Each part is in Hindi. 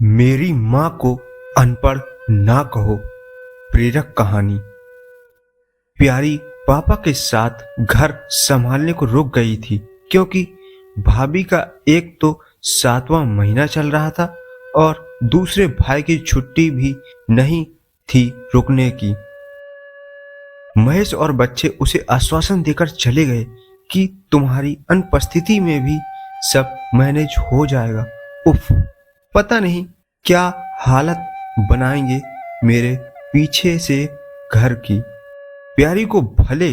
मेरी माँ को अनपढ़ ना कहो। प्रेरक कहानी। प्यारी पापा के साथ घर संभालने को रुक गई थी क्योंकि भाभी का एक तो 7वां महीना चल रहा था और दूसरे भाई की छुट्टी भी नहीं थी रुकने की। महेश और बच्चे उसे आश्वासन देकर चले गए कि तुम्हारी अनुपस्थिति में भी सब मैनेज हो जाएगा। उफ, पता नहीं क्या हालत बनाएंगे मेरे पीछे से घर की। प्यारी को भले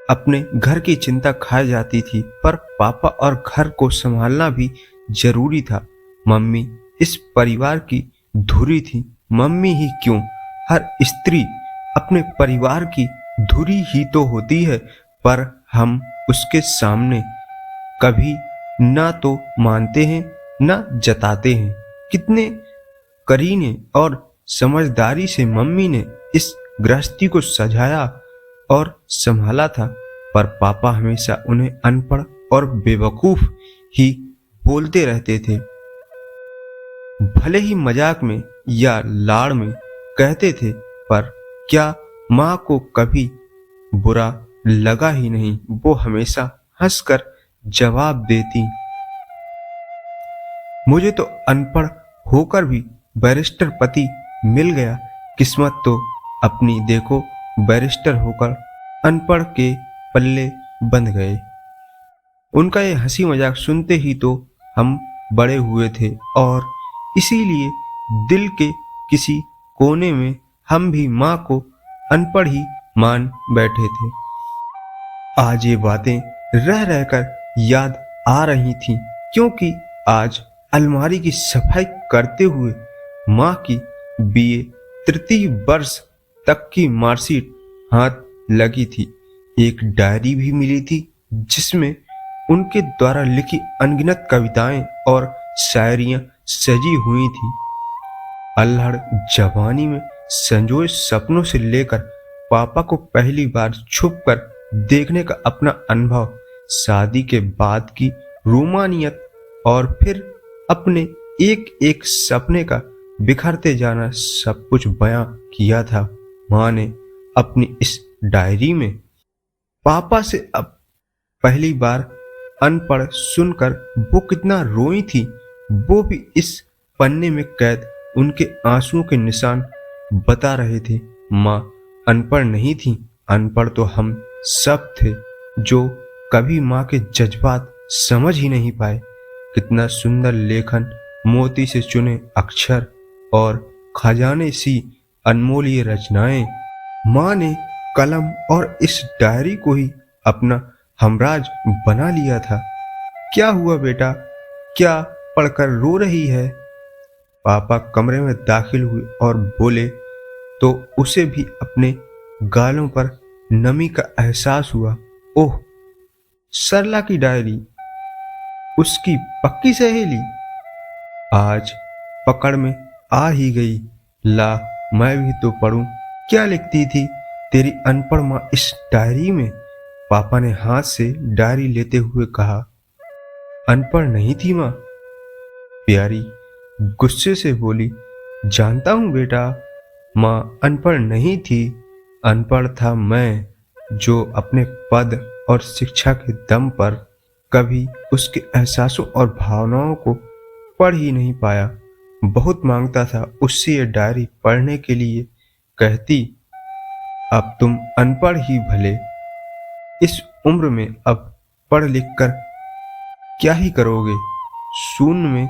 अपने घर की चिंता खा जाती थी, पर पापा और घर को संभालना भी जरूरी था। मम्मी इस परिवार की धुरी थी। मम्मी ही क्यों, हर स्त्री अपने परिवार की धुरी ही तो होती है, पर हम उसके सामने कभी ना तो मानते हैं ना जताते हैं। कितने करीने और समझदारी से मम्मी ने इस गृहस्थी को सजाया और संभाला था, पर पापा हमेशा उन्हें अनपढ़ और बेवकूफ ही बोलते रहते थे। भले ही मजाक में या लाड़ में कहते थे, पर क्या माँ को कभी बुरा लगा ही नहीं। वो हमेशा हंसकर जवाब देती, मुझे तो अनपढ़ होकर भी बैरिस्टर पति मिल गया। किस्मत तो अपनी देखो, बैरिस्टर होकर अनपढ़ के पल्ले बंध गए। उनका ये हंसी मजाक सुनते ही तो हम बड़े हुए थे और इसीलिए दिल के किसी कोने में हम भी माँ को अनपढ़ ही मान बैठे थे। आज ये बातें रह रहकर याद आ रही थीं, क्योंकि आज अलमारी की सफाई करते हुए माँ की बीए तृतीय वर्ष तक की मार्कशीट हाथ लगी थी। एक डायरी भी मिली थी जिसमें उनके द्वारा लिखी अनगिनत कविताएं और शायरियां सजी हुई थी। अल्हड़ जवानी में संजोए सपनों से लेकर पापा को पहली बार छुपकर देखने का अपना अनुभव, शादी के बाद की रोमानियत और फिर अपने एक एक सपने का बिखरते जाना, सब कुछ बयां किया था माँ ने अपनी इस डायरी में। पापा से अब पहली बार अनपढ़ सुनकर वो कितना रोई थी, वो भी इस पन्ने में कैद उनके आंसुओं के निशान बता रहे थे। माँ अनपढ़ नहीं थी, अनपढ़ तो हम सब थे जो कभी माँ के जज्बात समझ ही नहीं पाए। कितना सुंदर लेखन, मोती से चुने अक्षर और खजाने सी अनमोल ये रचनाएं। माँ ने कलम और इस डायरी को ही अपना हमराज बना लिया था। क्या हुआ बेटा, क्या पढ़कर रो रही है? पापा कमरे में दाखिल हुए और बोले तो उसे भी अपने गालों पर नमी का एहसास हुआ। ओह, सरला की डायरी, उसकी पक्की सहेली आज पकड़ में आ ही गई। ला, मैं भी तो पढ़ूं। क्या लिखती थी तेरी अनपढ़ माँ इस डायरी में? पापा ने हाथ से डायरी लेते हुए कहा। अनपढ़ नहीं थी माँ, प्यारी गुस्से से बोली। जानता हूं बेटा, माँ अनपढ़ नहीं थी, अनपढ़ था मैं, जो अपने पद और शिक्षा के दम पर कभी उसके एहसासों और भावनाओं को पढ़ ही नहीं पाया। बहुत मांगता था उससे ये डायरी पढ़ने के लिए, कहती अब तुम अनपढ़ ही भले, इस उम्र में अब पढ़ लिख कर क्या ही करोगे। शून्य में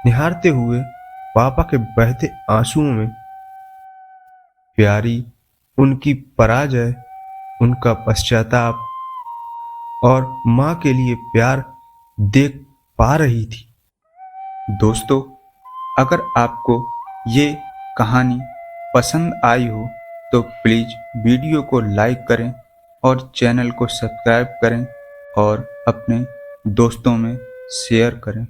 निहारते हुए पापा के बहते आंसुओं में प्यारी उनकी पराजय, उनका पश्चाताप और माँ के लिए प्यार देख पा रही थी। दोस्तों, अगर आपको ये कहानी पसंद आई हो तो प्लीज़ वीडियो को लाइक करें और चैनल को सब्सक्राइब करें और अपने दोस्तों में शेयर करें।